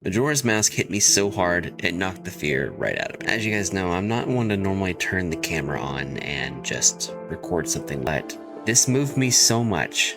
Majora's Mask hit me so hard, it knocked the fear right out of me. As you guys know, I'm not one to normally turn the camera on and just record something, but this moved me so much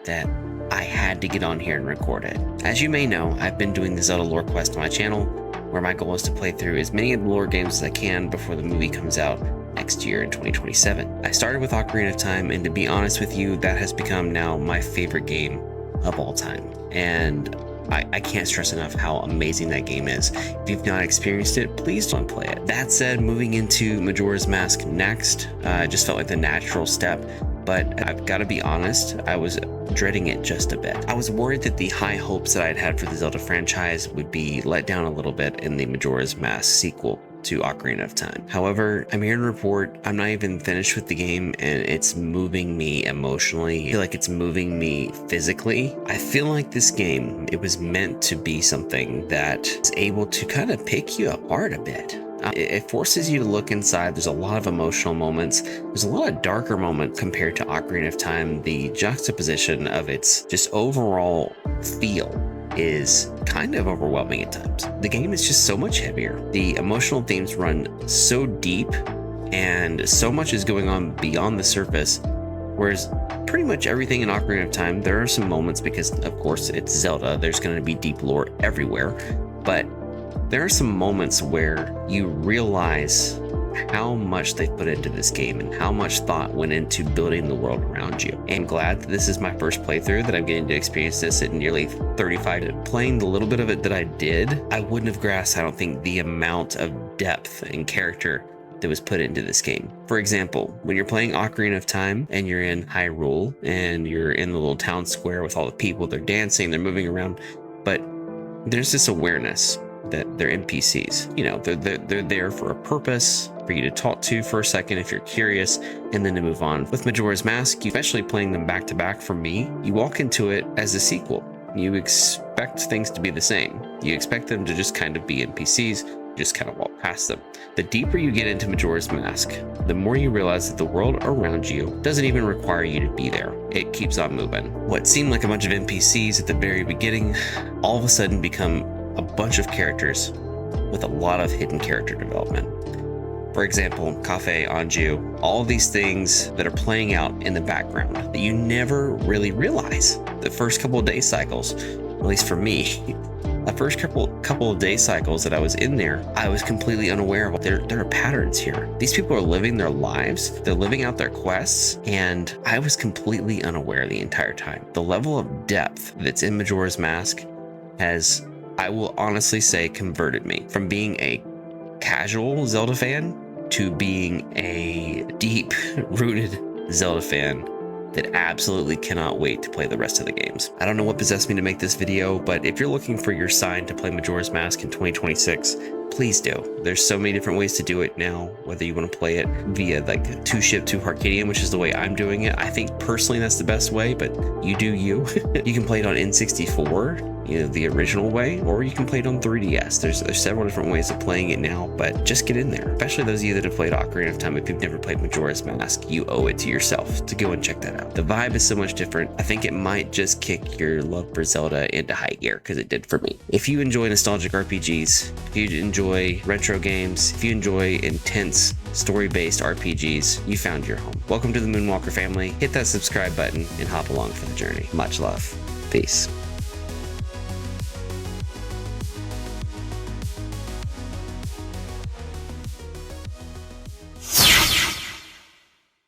that I had to get on here and record it. As you may know, I've been doing the Zelda lore quest on my channel, where my goal is to play through as many of the lore games as I can before the movie comes out next year in 2027. I started with Ocarina of Time, and to be honest with you, that has become now my favorite game of all time. And I can't stress enough how amazing that game is. If you've not experienced it, please don't play it. That said, moving into Majora's Mask next, just felt like the natural step. But I've got to be honest, I was dreading it just a bit. I was worried that the high hopes that I'd had for the Zelda franchise would be let down a little bit in the Majora's Mask sequel to Ocarina of Time. However, I'm here to report I'm not even finished with the game, and it's moving me emotionally. I feel like it's moving me physically. I feel like this game, it was meant to be something that is able to kind of pick you apart a bit. It forces you to look inside. There's a lot of emotional moments. There's a lot of darker moments compared to Ocarina of Time. The juxtaposition of its just overall feel is kind of overwhelming at times. The game is just so much heavier. The emotional themes run so deep, and so much is going on beyond the surface, whereas pretty much everything in Ocarina of Time, there are some moments, because of course it's Zelda, there's going to be deep lore everywhere, but there are some moments where you realize how much they put into this game and how much thought went into building the world around you. I'm glad that this is my first playthrough, that I'm getting to experience this at nearly 35. Playing the little bit of it that I did, I wouldn't have grasped, I don't think, the amount of depth and character that was put into this game. For example, when you're playing Ocarina of Time and you're in Hyrule and you're in the little town square with all the people, they're dancing, they're moving around, but there's this awareness that they're NPCs. You know, they're there for a purpose, for you to talk to for a second if you're curious, and then to move on. With Majora's Mask, especially playing them back to back, for me, you walk into it as a sequel. You expect things to be the same. You expect them to just kind of be NPCs, just kind of walk past them. The deeper you get into Majora's Mask, the more you realize that the world around you doesn't even require you to be there. It keeps on moving. What seemed like a bunch of NPCs at the very beginning, all of a sudden become a bunch of characters with a lot of hidden character development. For example, Cafe, Anju, all these things that are playing out in the background that you never really realize. The first couple of day cycles, at least for me, the first couple of day cycles that I was in there, I was completely unaware of there are patterns here. These people are living their lives, they're living out their quests, and I was completely unaware the entire time. The level of depth that's in Majora's Mask has, I will honestly say, converted me from being a casual Zelda fan to being a deep-rooted Zelda fan that absolutely cannot wait to play the rest of the games. I don't know what possessed me to make this video, but if you're looking for your sign to play Majora's Mask in 2026, please do. There's so many different ways to do it now, whether you want to play it via like two-ship to Harkinian, which is the way I'm doing it. I think personally that's the best way, but you do you. You can play it on N64, you know, the original way, or you can play it on 3DS. There's several different ways of playing it now, but just get in there. Especially those of you that have played Ocarina of Time. If you've never played Majora's Mask, you owe it to yourself to go and check that out. The vibe is so much different. I think it might just kick your love for Zelda into high gear, because it did for me. If you enjoy nostalgic RPGs, if you enjoy retro games, if you enjoy intense story-based RPGs, you found your home. Welcome to the Moonwalker family. Hit that subscribe button and hop along for the journey. Much love. Peace.